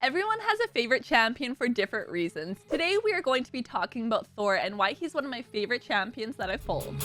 Everyone has a favorite champion for different reasons. Today we are going to be talking about Thor and why he's one of my favorite champions that I've pulled.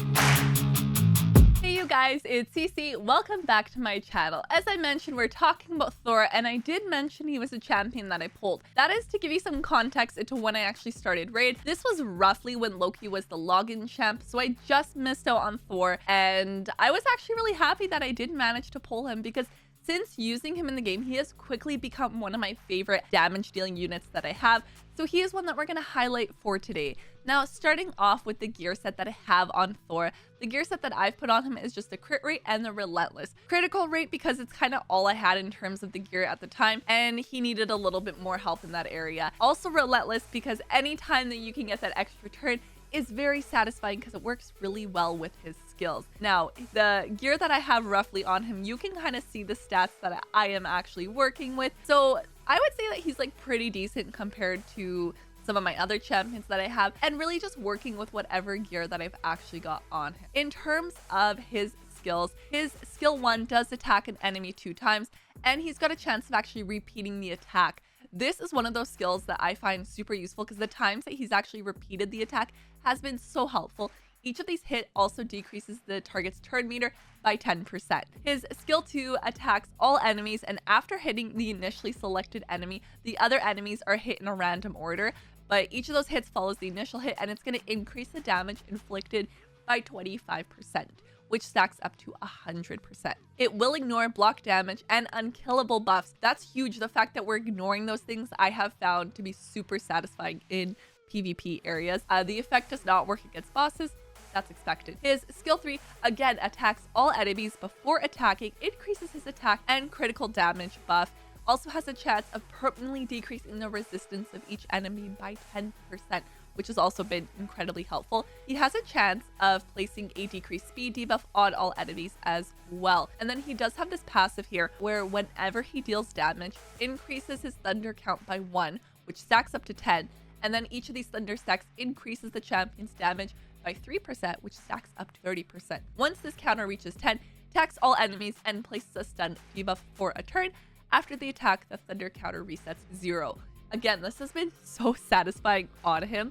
Hey you guys, it's Cece. Welcome back to my channel. As I mentioned, we're talking about Thor, and I did mention he was a champion that I pulled. That is to give you some context into when I actually started Raid. This was roughly when Loki was the login champ, so I just missed out on Thor, and I was actually really happy that I did manage to pull him because since using him in the game, he has quickly become one of my favorite damage dealing units that I have. So he is one that we're going to highlight for today. Now, starting off with the gear set that I have on Thor, the gear set that I've put on him is just the crit rate and the relentless. Critical rate because it's kind of all I had in terms of the gear at the time, and he needed a little bit more help in that area. Also relentless because anytime that you can get that extra turn is very satisfying because it works really well with his skills. Now, the gear that I have roughly on him, you can kind of see the stats that I am actually working with. So I would say that he's like pretty decent compared to some of my other champions that I have, and really just working with whatever gear that I've actually got on him. In terms of his skills, his skill 1 does attack an enemy 2 times, and he's got a chance of actually repeating the attack. This is one of those skills that I find super useful because the times that he's actually repeated the attack has been so helpful. Each of these hits also decreases the target's turn meter by 10%. His skill 2 attacks all enemies, and after hitting the initially selected enemy, the other enemies are hit in a random order, but each of those hits follows the initial hit, and it's going to increase the damage inflicted by 25%. Which stacks up to 100%. It will ignore block damage and unkillable buffs. That's huge. The fact that we're ignoring those things I have found to be super satisfying in PvP areas. The effect does not work against bosses. That's expected. His skill 3 again attacks all enemies before attacking, increases his attack and critical damage buff. Also has a chance of permanently decreasing the resistance of each enemy by 10%. Which has also been incredibly helpful. He has a chance of placing a decreased speed debuff on all enemies as well. And then he does have this passive here where whenever he deals damage, increases his thunder count by 1, which stacks up to 10. And then each of these thunder stacks increases the champion's damage by 3%, which stacks up to 30%. Once this counter reaches 10, attacks all enemies and places a stun debuff for a turn. After the attack, the thunder counter resets 0. Again, this has been so satisfying on him.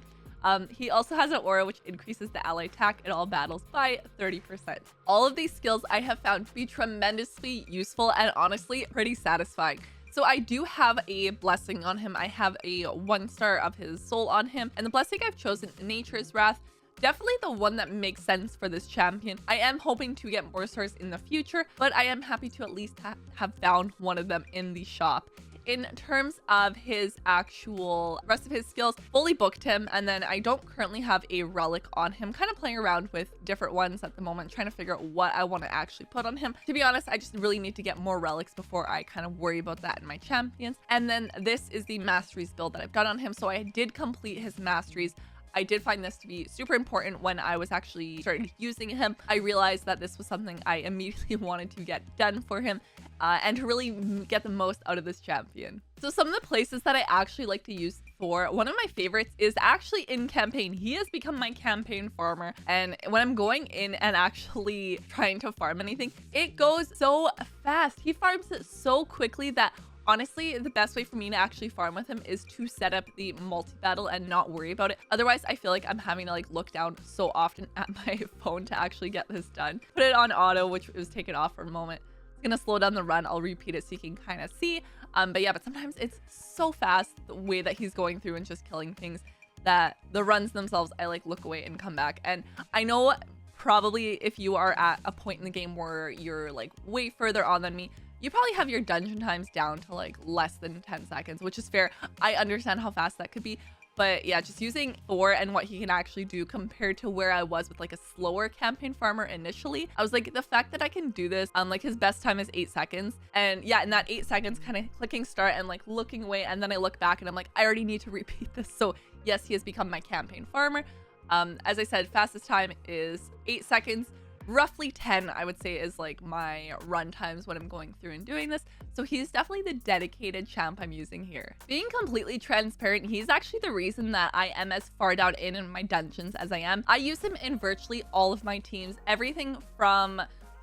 He also has an aura which increases the ally attack in all battles by 30%. All of these skills I have found to be tremendously useful and honestly pretty satisfying. So I do have a blessing on him. I have a 1-star of his soul on him, and the blessing I've chosen, Nature's Wrath, definitely the one that makes sense for this champion. I am hoping to get more stars in the future, but I am happy to at least have found one of them in the shop. In terms of his actual rest of his skills, fully booked him, and then I don't currently have a relic on him. Kind of playing around with different ones at the moment, trying to figure out what I want to actually put on him. To be honest, I just really need to get more relics before I kind of worry about that in my champions. And then this is the masteries build that I've done on him. So I did complete his masteries. I did find this to be super important when I was actually started using him. I realized that this was something I immediately wanted to get done for him and to really get the most out of this champion. So some of the places that I actually like to use Thor, one of my favorites is actually in campaign. He has become my campaign farmer, and when I'm going in and actually trying to farm anything, it goes so fast. He farms it so quickly that honestly, the best way for me to actually farm with him is to set up the multi-battle and not worry about it. Otherwise, I feel like I'm having to like look down so often at my phone to actually get this done. Put it on auto, which was taken off for a moment. It's gonna slow down the run. I'll repeat it so you can kind of see. But yeah, but sometimes it's so fast the way that he's going through and just killing things that the runs themselves, I like look away and come back. And I know probably if you are at a point in the game where you're like way further on than me, you probably have your dungeon times down to like less than 10 seconds, which is fair. I understand how fast that could be. But yeah, just using Thor and what he can actually do compared to where I was with like a slower campaign farmer initially, I was like, the fact that I can do this, like his best time is 8 seconds. And yeah, in that 8 seconds, kind of clicking start and like looking away. And then I look back and I'm like, I already need to repeat this. So yes, he has become my campaign farmer. As I said, fastest time is 8 seconds. Roughly 10, I would say, is like my run times when I'm going through and doing this. So he's definitely the dedicated champ I'm using here. Being completely transparent, he's actually the reason that I am as far down in my dungeons as I am. I use him in virtually all of my teams, everything from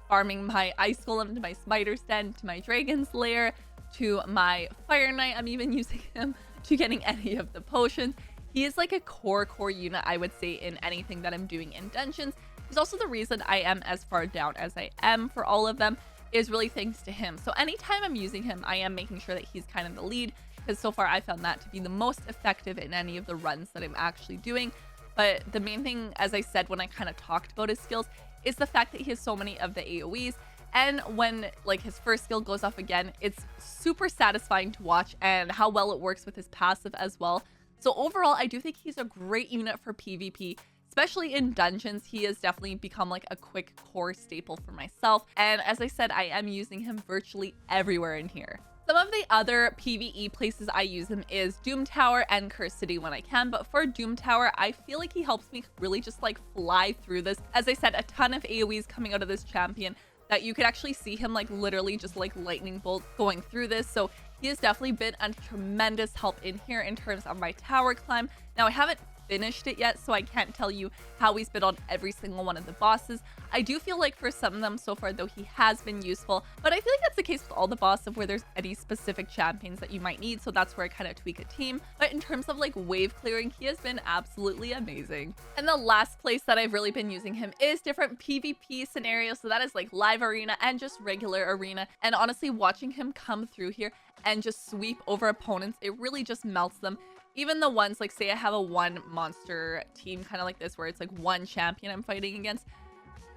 farming my ice golem to my spider's den to my dragon's lair to my Fire Knight. I'm even using him to getting any of the potions. He is like a core unit, I would say, in anything that I'm doing in dungeons. He's also the reason I am as far down as I am for all of them, is really thanks to him. So anytime I'm using him, I am making sure that he's kind of the lead, because so far I found that to be the most effective in any of the runs that I'm actually doing. But the main thing, as I said when I kind of talked about his skills, is the fact that he has so many of the AoEs. And when like his first skill goes off again, it's super satisfying to watch, and how well it works with his passive as well. So overall, I do think he's a great unit for PvP, especially in dungeons. He has definitely become like a quick core staple for myself. And as I said, I am using him virtually everywhere in here. Some of the other PvE places I use him is Doom Tower and Curse City when I can, but for Doom Tower, I feel like he helps me really just like fly through this. As I said, a ton of AoEs coming out of this champion that you could actually see him like literally just like lightning bolt going through this. So he has definitely been a tremendous help in here in terms of my tower climb. Now I haven't finished it yet, so I can't tell you how he's been on every single one of the bosses. I do feel like for some of them so far though, he has been useful, but I feel like that's the case with all the bosses where there's any specific champions that you might need, so that's where I kind of tweak a team. But in terms of like wave clearing, he has been absolutely amazing. And the last place that I've really been using him is different PvP scenarios, so that is like live arena and just regular arena. And honestly, watching him come through here and just sweep over opponents, it really just melts them. Even the ones like, say I have a one monster team kind of like this where it's like one champion I'm fighting against,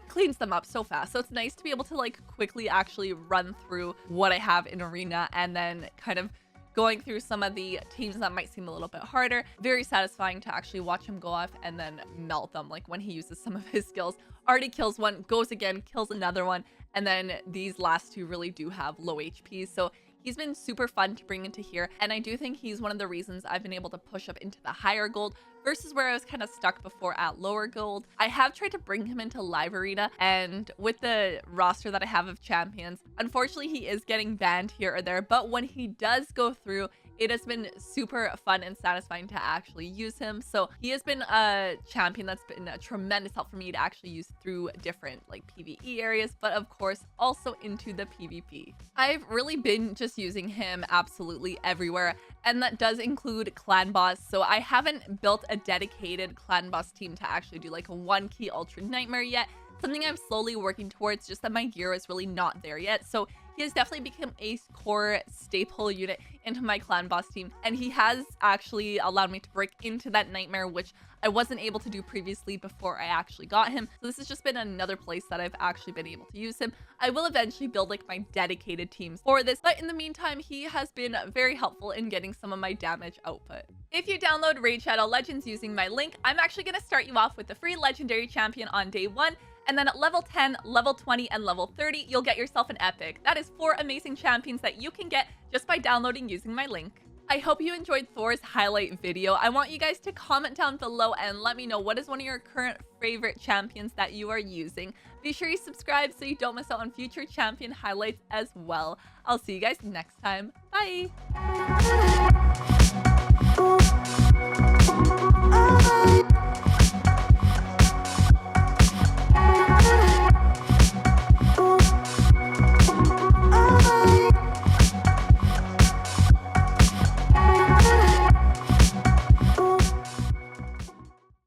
cleans them up so fast. So it's nice to be able to like quickly actually run through what I have in arena, and then kind of going through some of the teams that might seem a little bit harder. Very satisfying to actually watch him go off and then melt them, like when he uses some of his skills. Already kills one, goes again, kills another one, and then these last two really do have low HP. So he's been super fun to bring into here, and I do think he's one of the reasons I've been able to push up into the higher gold versus where I was kind of stuck before at lower gold. I have tried to bring him into live arena, and with the roster that I have of champions, unfortunately he is getting banned here or there, but when he does go through, it has been super fun and satisfying to actually use him. So he has been a champion that's been a tremendous help for me to actually use through different like PvE areas, but of course also into the PvP. I've really been just using him absolutely everywhere, and that does include clan boss. So I haven't built a dedicated clan boss team to actually do like a 1-key ultra nightmare yet. Something I'm slowly working towards, just that my gear is really not there yet. So he has definitely become a core staple unit into my clan boss team, and he has actually allowed me to break into that nightmare, which I wasn't able to do previously before I actually got him. So this has just been another place that I've actually been able to use him. I will eventually build like my dedicated teams for this, but in the meantime, he has been very helpful in getting some of my damage output. If you download Raid Shadow Legends using my link, I'm actually going to start you off with the free legendary champion on day 1. And then at level 10, level 20, and level 30, you'll get yourself an epic. That is 4 amazing champions that you can get just by downloading using my link. I hope you enjoyed Thor's highlight video. I want you guys to comment down below and let me know what is one of your current favorite champions that you are using. Be sure you subscribe so you don't miss out on future champion highlights as well. I'll see you guys next time. Bye!